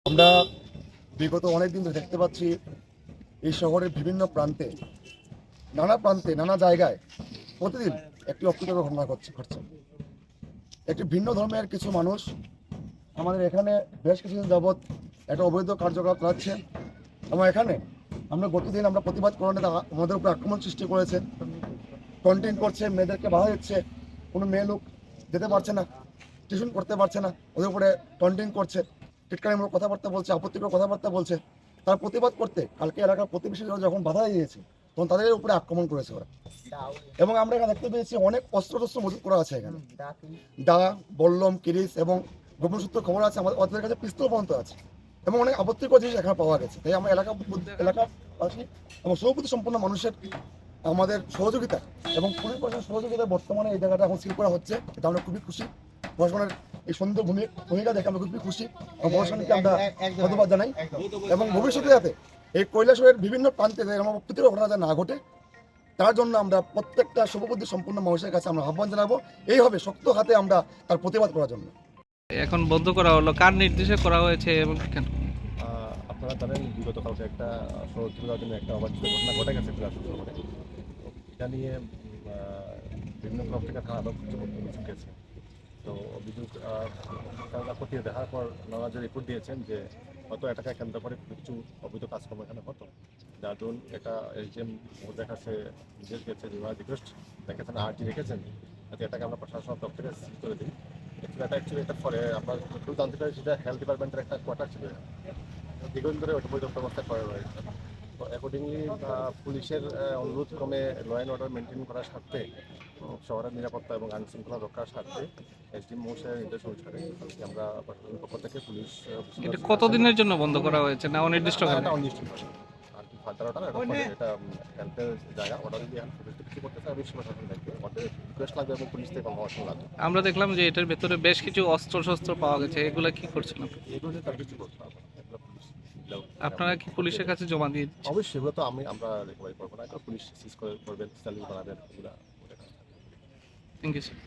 আমরা বিগত অনেক দিন ধরে দেখতে পাচ্ছি এই শহরের বিভিন্ন প্রান্তে নানা জায়গায় প্রতিদিন একটি অপ্রীতিকর ঘটনা ঘটছে। একটি ভিন্ন ধর্মের কিছু মানুষ আমাদের এখানে বেশ কিছুদিন যাবৎ একটা অবৈধ কার্যকলাপ চালাচ্ছে এবং এখানে আমরা গতদিন আমরা প্রতিবাদ করলে আমাদের উপর আক্রমণ সৃষ্টি করেছে, কন্টেন্ট করছে, মেয়েদেরকে বাধা দিচ্ছে, কোনো মেয়ে লোক যেতে পারছে না, টিউশন করতে পারছে না, ওদের উপরে কন্টেন্ট করছে, টিটকারিমূলক কথাবার্তা বলছে, আপত্তিকর কথাবার্তা বলছে। তার প্রতিবাদ করতে কালকে এলাকার প্রতিবেশীরা যখন বাধা দিয়েছে তখন তাদের উপরে আক্রমণ করেছে ওরা। এবং আমরা এখানে দেখতে পেয়েছি অনেক অস্ত্র মজুত করা আছে এখানে, দা, বল্লম, কিরিস এবং গোপন সূত্র খবর আছে ওদের কাছে পিস্তল পর্যন্ত আছে এবং অনেক আপত্তিকর জিনিস এখানে পাওয়া গেছে। তাই আমরা এলাকাবাসী এবং সৌপ্রতি সম্পন্ন মানুষের আমাদের সহযোগিতা এবং পুলিশ প্রশাসনের সহযোগিতায় বর্তমানে এই জায়গাটা এখন সিল করা হচ্ছে। এটা আমরা খুবই খুশি। প্রশাসনের এই সুন্দর ভূমিকা দেখে আমরা খুবই খুশি এবং প্রশাসনকে আমরা ধন্যবাদ জানাই এবং ভবিষ্যতে যাতে এই কৈলাসহরের বিভিন্ন প্রান্তে এরকম অপ্রীতিকর ঘটনা যাতে না ঘটে তার জন্য আমরা প্রত্যেকটা শুভবুদ্ধি সম্পন্ন মানুষের কাছে আমরা আহ্বান জানাবো, এইভাবে শক্ত হাতে আমরা তার প্রতিবাদ করার জন্য। এখন বন্ধ করা হলো, কার নির্দেশে করা হয়েছে এবং কেন? আপনারা জানেন বিগত কালকে একটা শহর জন্য একটা অবাঞ্ছিত ঘটনা ঘটে গেছে শহরে। এটা নিয়ে বিভিন্ন ব্লক থেকে থানা অভিযোগ গেছে। তো অভিযোগ তারা খতিয়ে দেখার পর নানা যে রিপোর্ট দিয়েছেন যে হয়তো এটাকে কেন্দ্র করে কিছু অবৈধ কাজকর্ম এখানে হতো, যার জন্য এটা এসডিএম মহোদয়ের কাছে নির্দেশ গেছে, যেভাবে রিকোয়েস্ট রেখেছেন, আর্জি রেখেছেন যাতে এটাকে আমরা প্রশাসনের তরফ থেকে সিল করে দিই। অ্যাকচুয়ালি এটা পরে আমরা যতটুকু জানতে পারি সেটা হেলথ ডিপার্টমেন্টের একটা কোয়ার্টার ছিল, দীর্ঘদিন ধরে ওটা বৈধ ব্যবস্থা করা রয়েছে। তো অ্যাকর্ডিংলি পুলিশের অনুরোধ ক্রমে ল অ্যান্ড অর্ডার মেনটেন করার স্বার্থে, শহরের নিরাপত্তা এবং আইন শৃঙ্খলা রক্ষার স্বার্থে এসডিএম মহাশয়ের নির্দেশ অনুসারে আমরা প্রশাসনের পক্ষ থেকে পুলিশ এটা কতদিনের জন্য বন্ধ করা হয়েছে না অনির্দিষ্ট? অনির্দিষ্ট আর কি ফার্দার অর্ডার এটা হেলথের জায়গা অর্ডার যদি এখন পুলিশ কিছু করতেছে আমি প্রশাসন দেখবে অর্ডার রিকোয়েস্ট লাগবে এবং পুলিশ থেকে কনফার্মেশন লাগবে। আমরা দেখলাম যে এটার ভেতরে বেশ কিছু অস্ত্র পাওয়া গেছে, এগুলা কি করছিলাম? এগুলো তার কিছু করতে হবে, আপনারা কি পুলিশের কাছে জমা দিয়ে দিচ্ছেন? অবশ্যই এগুলো তো আমরা রিকভারি করবো না, পুলিশ সিজ করবেন, বানাবেন, এগুলো। Thank you sir.